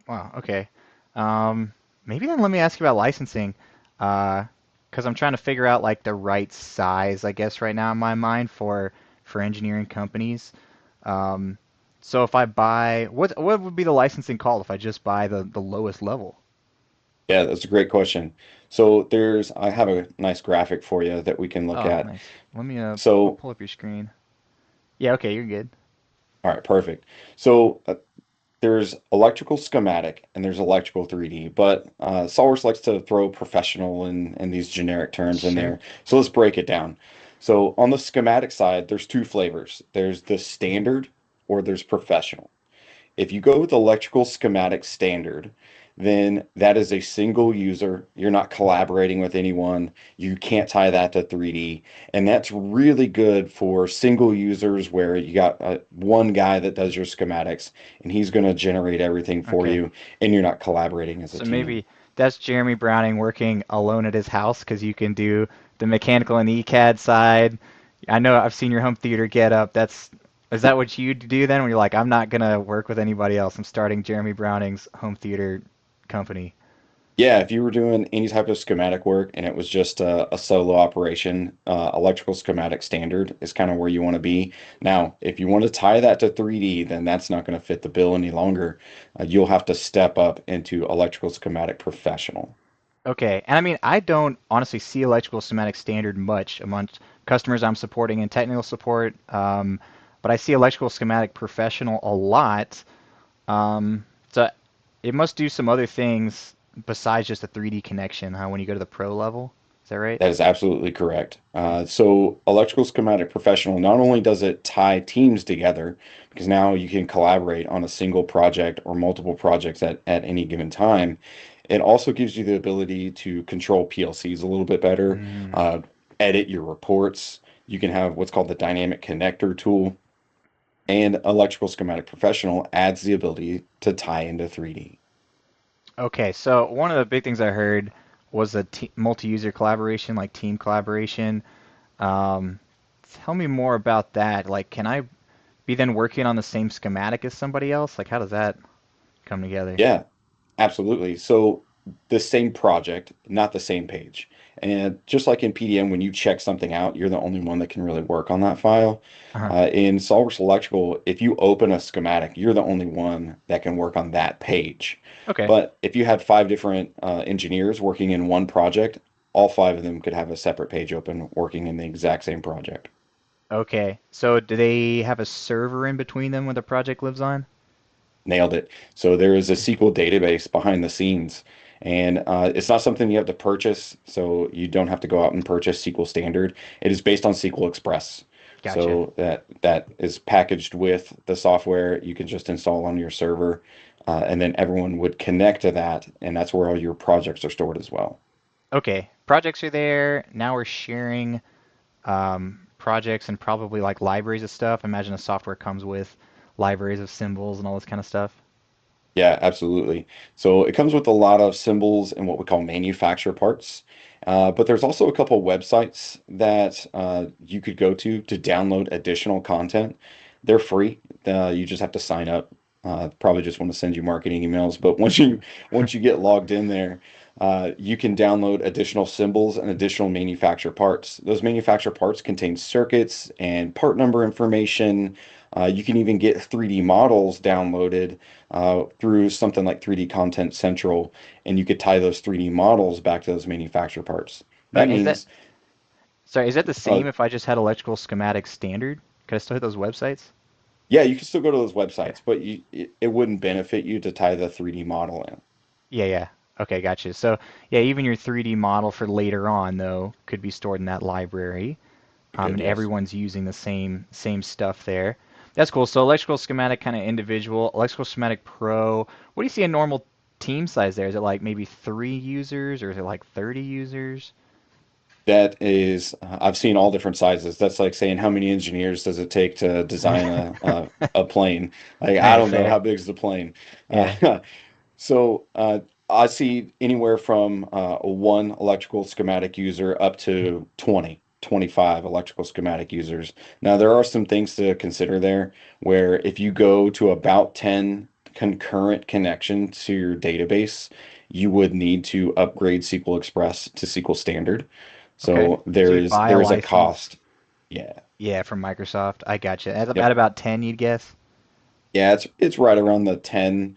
Wow. Okay. Um, Maybe then let me ask you about licensing, because I'm trying to figure out like the right size, I guess, right now in my mind for engineering companies. Um, so if I buy, what would be the licensing called if I just buy the lowest level? Yeah, that's a great question. So I have a nice graphic for you that we can look Oh, at. nice. Let me So, pull up your screen. Yeah. Okay, you're good. all right, perfect. So there's electrical schematic and there's electrical 3D, but SOLIDWORKS likes to throw professional and these generic terms in Sure. there. So let's break it down. So on the schematic side, there's two flavors. There's the standard or there's professional. If you go with electrical schematic standard, then that is a single user. You're not collaborating with anyone. You can't tie that to 3D. And that's really good for single users where you got one guy that does your schematics and he's going to generate everything for Okay. you and you're not collaborating as a So team. maybe that's Jeremy Browning working alone at his house because you can do the mechanical and ECAD side. I know I've seen your home theater get up. Is that what you do then when you're like, I'm not gonna work with anybody else. I'm starting Jeremy Browning's home theater company. Yeah, if you were doing any type of schematic work and it was just a solo operation, electrical schematic standard is kind of where you want to be. Now, if you want to tie that to 3D, then that's not going to fit the bill any longer. You'll have to step up into electrical schematic professional. Okay, and I mean I don't honestly see electrical schematic standard much amongst customers I'm supporting in technical support, but I see electrical schematic professional a lot. So it must do some other things besides just a 3D connection, huh, when you go to the pro level. Is that right? That is absolutely correct. So electrical schematic professional, not only does it tie teams together, because now you can collaborate on a single project or multiple projects at any given time, it also gives you the ability to control PLCs a little bit better, Mm, uh, edit your reports. You can have what's called the dynamic connector tool, and electrical schematic professional adds the ability to tie into 3D. okay, so one of the big things I heard was the multi-user collaboration, like team collaboration. Um, Tell me more about that. Like, can I be then working on the same schematic as somebody else? Like, how does that come together? Yeah, absolutely. So the same project, not the same page. And just like in PDM, when you check something out, you're the only one that can really work on that file. Uh-huh. In SolidWorks Electrical, if you open a schematic, you're the only one that can work on that page. Okay. But if you had five different engineers working in one project, all five of them could have a separate page open working in the exact same project. Okay. So do they have a server in between them when the project lives on? Nailed it. So there is a SQL database behind the scenes, and it's not something you have to purchase. So you don't have to go out and purchase SQL Standard. It is based on SQL Express. Gotcha. So that is packaged with the software you can just install on your server, and then everyone would connect to that, and that's where all your projects are stored as well. Okay. Projects are there. Now we're sharing projects and probably like libraries of stuff. Imagine a software comes with libraries of symbols and all this kind of stuff. Yeah, absolutely. So it comes with a lot of symbols and what we call manufacturer parts. But there's also a couple websites that you could go to download additional content. They're free. You just have to sign up. Probably just want to send you marketing emails. But once you get logged in there, you can download additional symbols and additional manufacturer parts. Those manufacturer parts contain circuits and part number information. You can even get 3D models downloaded through something like 3D Content Central, and you could tie those 3D models back to those manufacturer parts. That Right. Is that means, sorry, is that the uh, same if I just had electrical schematic standard? Could I still hit those websites? yeah, you can still go to those Okay. websites, but it wouldn't benefit you to tie the 3D model in. Yeah, yeah. Okay, gotcha. So yeah, even your 3D model for later on though could be stored in that library. It could, And yes. everyone's using the same stuff there. That's cool. So electrical schematic kind of individual, electrical schematic pro. What do you see a normal team size there? Is it like maybe 3 users or is it like 30 users? That is, I've seen all different sizes. That's like saying how many engineers does it take to design a plane? Like, I Hey, don't know, fair. how big is the plane? Yeah. Uh, So I see anywhere from a one electrical schematic user up to 20, 25 electrical schematic users. Now, there are some things to consider there where if you go to about 10 concurrent connection to your database, you would need to upgrade SQL Express to SQL Standard. Okay. So So you'd buy a there is a license. cost. Yeah. Yeah, from Microsoft. I gotcha. At Yep. about 10, you'd guess? Yeah, it's right around the 10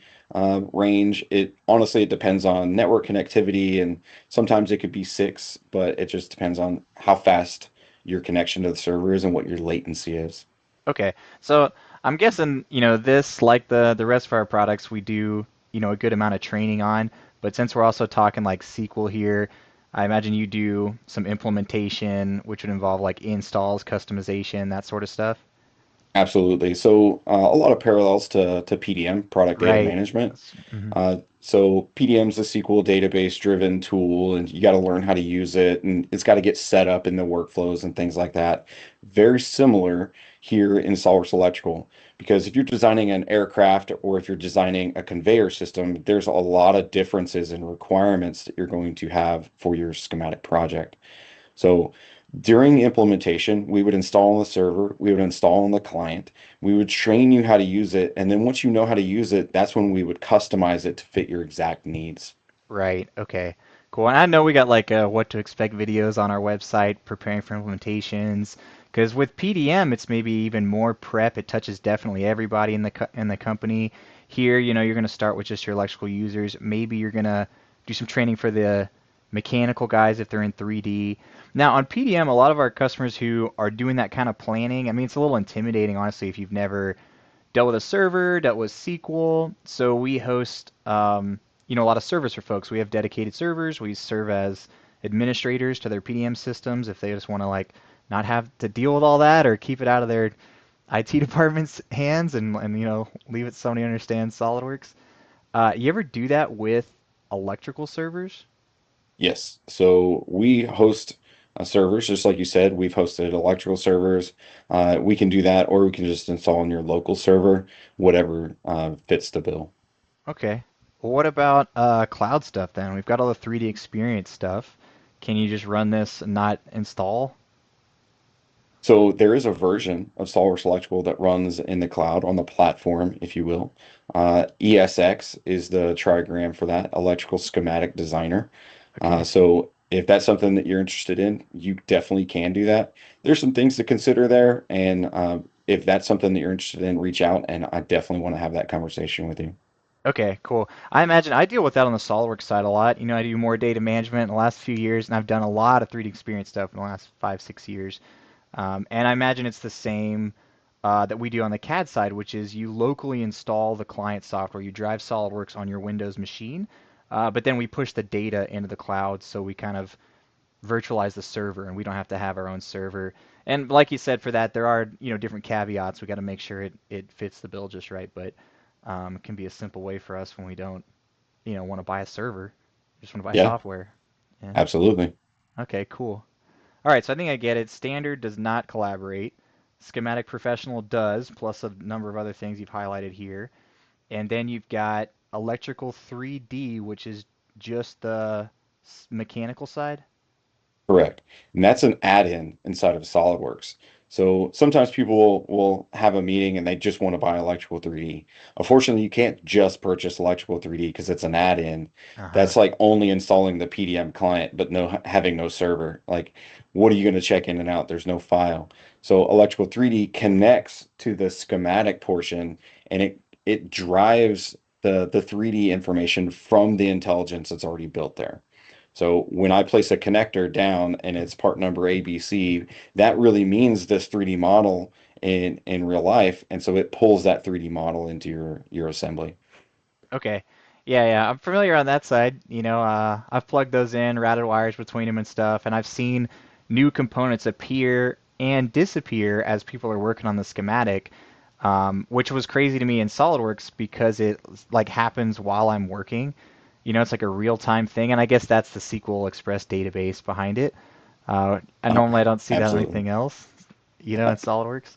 range. It honestly it depends on network connectivity and sometimes it could be 6, but it just depends on how fast your connection to the server is and what your latency is. Okay. So I'm guessing, this, like the rest of our products, we do, a good amount of training on. But since we're also talking like SQL here, I imagine you do some implementation, which would involve like installs, customization, that sort of stuff. Absolutely. So a lot of parallels to PDM, product data Right. management. Mhm. So PDM is a SQL database driven tool, and you got to learn how to use it, and it's got to get set up in the workflows and things like that. Very similar here in SOLIDWORKS Electrical, because if you're designing an aircraft or if you're designing a conveyor system, there's a lot of differences and requirements that you're going to have for your schematic project. So during implementation, we would install on the server, we would install on the client, we would train you how to use it, and then once you know how to use it, that's when we would customize it to fit your exact needs. Right. Okay. Cool. And I know we got like what to expect videos on our website preparing for implementations. Because with PDM, it's maybe even more prep. It touches definitely everybody in the company. Here, you're going to start with just your electrical users. Maybe you're going to do some training for the mechanical guys if they're in 3D. Now, on PDM, a lot of our customers who are doing that kind of planning, I mean, it's a little intimidating, honestly, if you've never dealt with a server, dealt with SQL. So we host, a lot of servers for folks. We have dedicated servers. We serve as administrators to their PDM systems if they just want to like not have to deal with all that or keep it out of their IT department's hands and leave it to somebody who understands SolidWorks. You ever do that with electrical servers? Yes, so we host servers, just like you said, we've hosted electrical servers. We can do that, or we can just install on your local server, whatever fits the bill. Okay. Well, what about cloud stuff then? We've got all the 3D experience stuff. Can you just run this and not install? So there is a version of SolidWorks Electrical that runs in the cloud on the platform, if you will. ESX is the trigram for that, Electrical Schematic Designer. Okay. So if that's something that you're interested in, you definitely can do that. There's some things to consider there, and if that's something that you're interested in, reach out, and I definitely want to have that conversation with you. Okay, cool. I imagine I deal with that on the SOLIDWORKS side a lot. I do more data management in the last few years, and I've done a lot of 3D experience stuff in the last 5, 6 years. And I imagine it's the same that we do on the CAD side, which is you locally install the client software. You drive SolidWorks on your Windows machine, but then we push the data into the cloud, so we kind of virtualize the server, and we don't have to have our own server. And like you said, for that, there are different caveats. We got to make sure it fits the bill just right, but it can be a simple way for us when we don't want to buy a server, just want to buy Yeah, software. Yeah. absolutely. Okay, cool. All right, so I think I get it. Standard does not collaborate. Schematic Professional does, plus a number of other things you've highlighted here. And then you've got Electrical 3D, which is just the mechanical side. Correct. And that's an add-in inside of SolidWorks. So sometimes people will have a meeting and they just want to buy electrical 3D. Unfortunately, you can't just purchase electrical 3D because it's an add-in. Uh-huh. That's like only installing the PDM client, but no having no server. Like, what are you going to check in and out? There's no file. So electrical 3D connects to the schematic portion and it drives the 3D information from the intelligence that's already built there. So when I place a connector down and it's part number ABC, that really means this 3D model in real life, and so it pulls that 3D model into your assembly. Okay. Yeah, yeah. I'm familiar on that side. I've plugged those in, routed wires between them and stuff, and I've seen new components appear and disappear as people are working on the schematic, which was crazy to me in SolidWorks because it like happens while I'm working. It's like a real-time thing, and I guess that's the SQL Express database behind it. And Uh, normally I don't see that on Absolutely. anything else, in Uh, SolidWorks.